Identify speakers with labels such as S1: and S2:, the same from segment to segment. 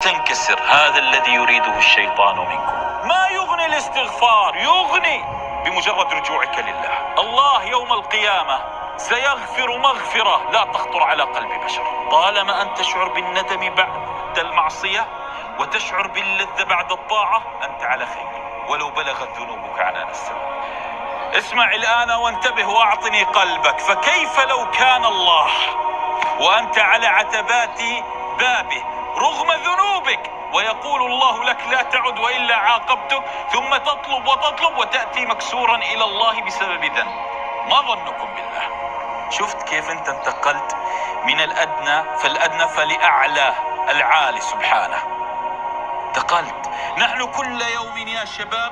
S1: فتنكسر. هذا الذي يريده الشيطان منكم. ما يغني الاستغفار، يغني بمجرد رجوعك لله. الله يوم القيامة سيغفر مغفرة لا تخطر على قلب بشر. طالما أن تشعر بالندم بعد المعصية وتشعر باللذة بعد الطاعة، أنت على خير ولو بلغت ذنوبك عنان السماء. اسمع الآن وانتبه واعطني قلبك. فكيف لو كان الله وأنت على عتبات بابه رغم ذنوبك، ويقول الله لك لا تعد وإلا عاقبتك، ثم تطلب وتطلب وتأتي مكسورا إلى الله بسبب ذنب. ما ظنكم بالله؟ شفت كيف أنت انتقلت من الأدنى فلأعلى العالي سبحانه. انتقلت. نحن كل يوم يا شباب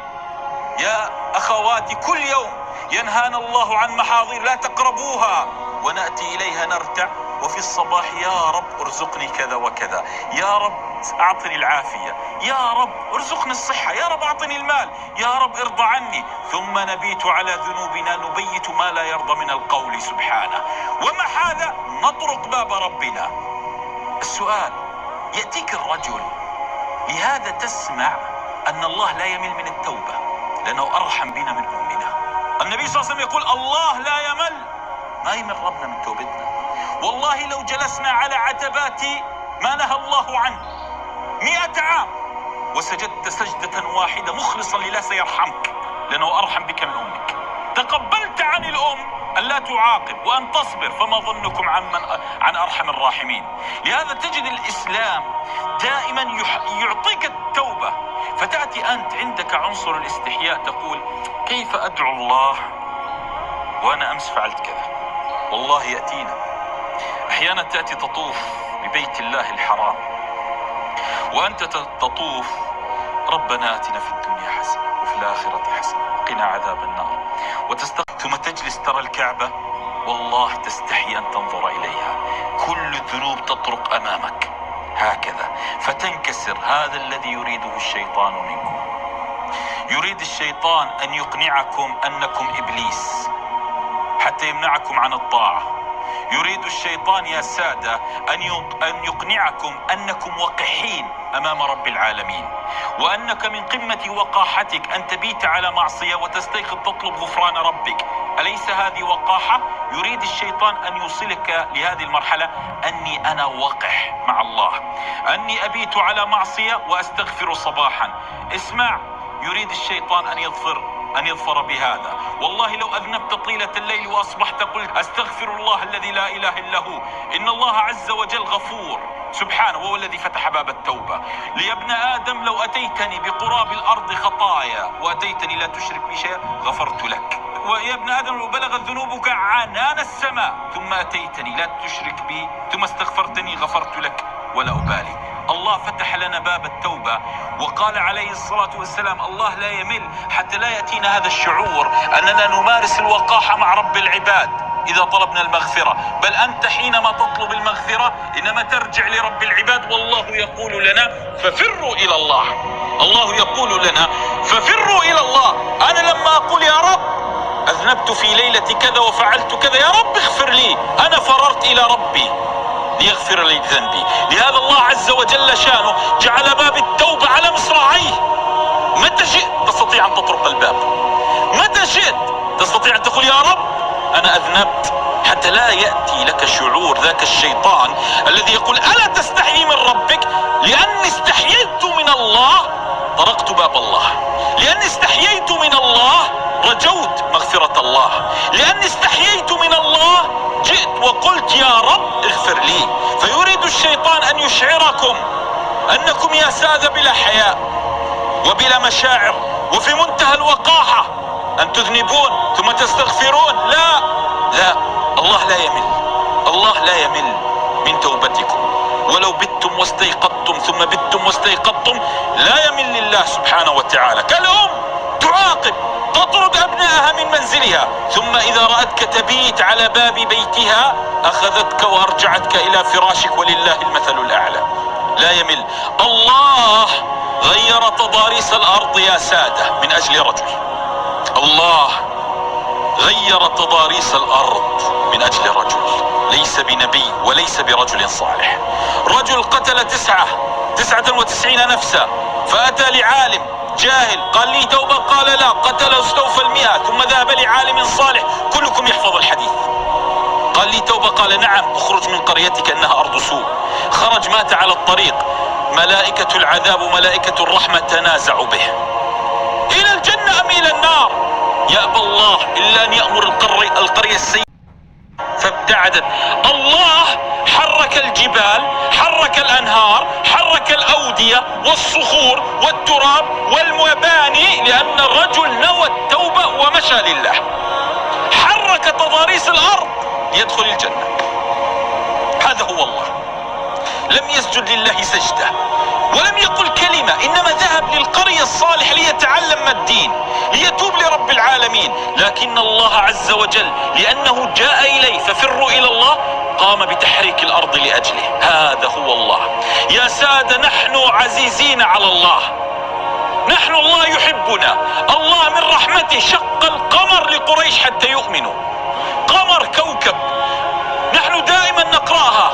S1: يا أخواتي كل يوم ينهانا الله عن محاضر لا تقربوها، ونأتي إليها نرتع، وفي الصباح يا رب ارزقني كذا وكذا، يا رب أعطني العافية، يا رب ارزقني الصحة، يا رب أعطني المال، يا رب ارضى عني. ثم نبيت على ذنوبنا، نبيت ما لا يرضى من القول سبحانه. ومع هذا نطرق باب ربنا. السؤال: يأتيك الرجل، لهذا تسمع أن الله لا يمل من التوبة لأنه أرحم بنا من أمنا. النبي صلى الله عليه وسلم يقول الله لا يمل، ما يمل ربنا من توبتنا. والله لو جلسنا على عتبات ما نهى الله عنه 100 عام وسجدت سجدة واحدة مخلصا لله سيرحمك لأنه أرحم بك من أمك. تقبلت عن الأم أن لا تعاقب وأن تصبر، فما ظنكم عن أرحم الراحمين. لهذا تجد الإسلام دائما يعطيك التوبة، فتأتي أنت عندك عنصر الاستحياء تقول كيف أدعو الله وأنا أمس فعلت كذا. والله يأتينا أحيانا تأتي تطوف ببيت الله الحرام وأنت تطوف ربنا آتنا في الدنيا حسنة وفي الآخرة حسنة وقنا عذاب النار، ثم تجلس ترى الكعبة والله تستحي أن تنظر إليها، كل الذنوب تطرق أمامك هكذا فتنكسر. هذا الذي يريده الشيطان منكم. يريد الشيطان أن يقنعكم أنكم إبليس حتى يمنعكم عن الطاعة. يريد الشيطان يا سادة أن يقنعكم أنكم وقحين أمام رب العالمين، وأنك من قمة وقاحتك أن تبيت على معصية وتستيقظ تطلب غفران ربك. أليس هذه وقاحة؟ يريد الشيطان أن يوصلك لهذه المرحلة، أني أنا وقح مع الله، أني أبيت على معصية وأستغفر صباحا. اسمع، يريد الشيطان أن يظفر بهذا. والله لو أذنبت طيلة الليل وأصبحت قلت أستغفر الله الذي لا إله إلا هو، إن الله عز وجل غفور سبحانه، وهو الذي فتح باب التوبة. ليا ابن آدم لو أتيتني بقراب الأرض خطايا وأتيتني لا تشرك بي شيئا غفرت لك. ويا ابن آدم لو بلغت ذنوبك عنان السماء ثم أتيتني لا تشرك بي ثم استغفرتني غفرت لك ولا أبالي. الله فتح لنا باب التوبة، وقال عليه الصلاة والسلام الله لا يمل حتى لا يأتينا هذا الشعور أننا نمارس الوقاحة مع رب العباد إذا طلبنا المغفرة، بل أنت حينما تطلب المغفرة إنما ترجع لرب العباد. والله يقول لنا ففروا إلى الله. الله يقول لنا ففروا إلى الله. أنا لما أقول يا رب أذنبت في ليلة كذا وفعلت كذا، يا رب اغفر لي، أنا فررت إلى ربي ليغفر لي ذنبي. لهذا الله عز وجل شانه جعل باب التوبة على مصراعيه. متى شئت تستطيع أن تطرق الباب، متى شئت تستطيع أن تقول يا رب أنا أذنبت، حتى لا يأتي لك شعور ذاك الشيطان الذي يقول ألا تستحي من ربك. لأني استحييت من الله طرقت باب الله، لأني استحييت من الله رجوت مغفرة الله، لأني استحييت من الله جئت وقلت يا رب اغفر لي. فيريد الشيطان أن يشعركم أنكم يا سادة بلا حياء وبلا مشاعر وفي منتهى الوقاحة، أن تذنبون ثم تستغفرون. لا لا، الله لا يمل، الله لا يمل من توبتكم. ولو بتم واستيقظتم ثم بتم واستيقظتم لا يمل الله سبحانه وتعالى. كالأم تعاقب تطرد أبنائها من منزلها، ثم إذا رأتك تبيت على باب بيتها أخذتك وأرجعتك إلى فراشك، ولله المثل الأعلى. لا يمل. الله غير تضاريس الأرض يا سادة من أجل رجل. الله غير تضاريس الأرض من أجل رجل ليس بنبي وليس برجل صالح. رجل قتل 99 نفسا، فأتى لعالم جاهل قال لي توبة، قال لا، قتل استوفى 100، ثم ذهب لعالم صالح، كلكم يحفظ الحديث، قال لي توبة، قال نعم، اخرج من قريتك انها ارض سوء. خرج مات على الطريق، ملائكة العذاب وملائكة الرحمة تنازعوا به الى الجنة ام الى النار، يأبى الله الا ان يأمر القرية السيئة فابتعدت. الله حرك الجبال، حرك الأنهار، حرك الأودية والصخور والتراب والمباني، لأن الرجل نوى التوبة ومشى لله. حرك تضاريس الأرض ليدخل الجنة. هذا هو الله. لم يسجد لله سجدة ولم يقل كلمة، إنما ذهب للقرية الصالح ليتعلم الدين، ليتوب لرب العالمين. لكن الله عز وجل لأنه جاء إليه ففروا إلى الله، قام بتحريك الأرض لأجله. هذا هو الله. يا سادة، نحن عزيزين على الله، نحن الله يحبنا. الله من رحمته شق القمر لقريش حتى يؤمنوا. قمر كوكب نحن دائما نقرأها،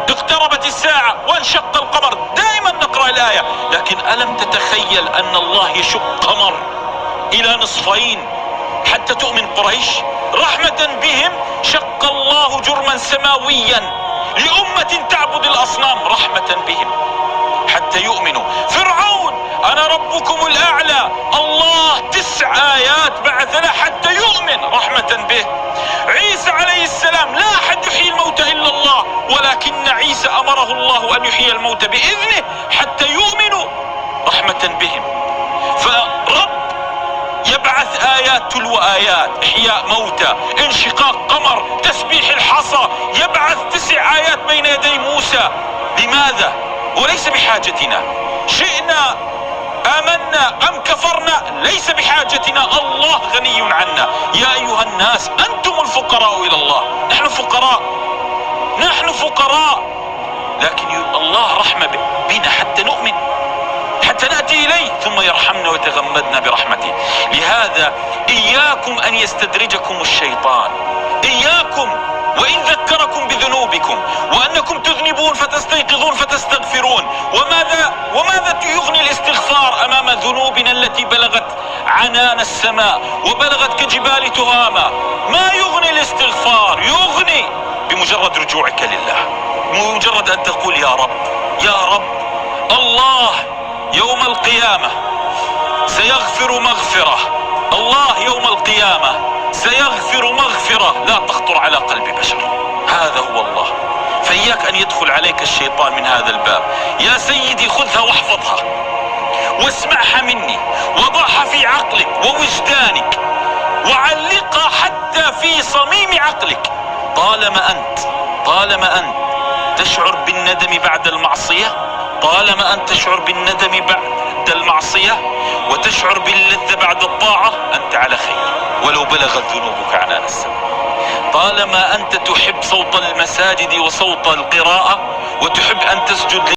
S1: اقتربت الساعة وانشق القمر، دائما نقرأ الآية. لكن ألم تتخيل أن الله يشق قمر إلى نصفين حتى تؤمن قريش؟ رحمة بهم شق الله جرما سماويا لأمة تعبد الأصنام، رحمة بهم حتى يؤمنوا. فرعون أنا ربكم الأعلى، الله 9 آيات بعث له حتى يؤمن، رحمة به. عيسى عليه السلام لا أحد يحيي الموتى إلا الله، ولكن عيسى أمره الله أن يحيي الموتى بإذنه حتى يؤمنوا، رحمة بهم. فرب يبعث آيات تلو آيات، إحياء موتى، انشقاق قمر، تسبيح الحصى، يبعث 9 آيات بين يدي موسى. لماذا؟ وليس بحاجتنا، شئنا آمنا أم كفرنا ليس بحاجتنا، الله غني عنا. يا أيها الناس أنتم الفقراء إلى الله، نحن فقراء، نحن فقراء، لكن الله رحمة بنا حتى نؤمن، حتى نأتي إليه ثم يرحمنا ويتغمدنا برحمته. لهذا إياكم أن يستدرجكم الشيطان، إياكم وإن ذكركم بذنوبكم وأنكم تذنبون فتستيقظون فتستغفرون. وماذا يغني الاستغفار أمام ذنوبنا التي بلغت عنان السماء وبلغت كجبال تهامة؟ ما يغني الاستغفار؟ يغني بمجرد رجوعك لله، بمجرد أن تقول يا رب يا رب. الله يوم القيامة سيغفر مغفرة، الله يوم القيامة سيغفر مغفرة لا تخطر على قلب بشر. هذا هو الله. فإياك أن يدخل عليك الشيطان من هذا الباب. يا سيدي خذها واحفظها واسمعها مني، وضعها في عقلك ووجدانك، وعلقها حتى في صميم عقلك. طالما أنت تشعر بالندم بعد المعصية، طالما أنت تشعر بالندم بعد المعصية وتشعر باللذة بعد الطاعة، أنت على خير ولو بلغت ذنوبك عنان السماء. طالما أنت تحب صوت المساجد وصوت القراءة وتحب أن تسجد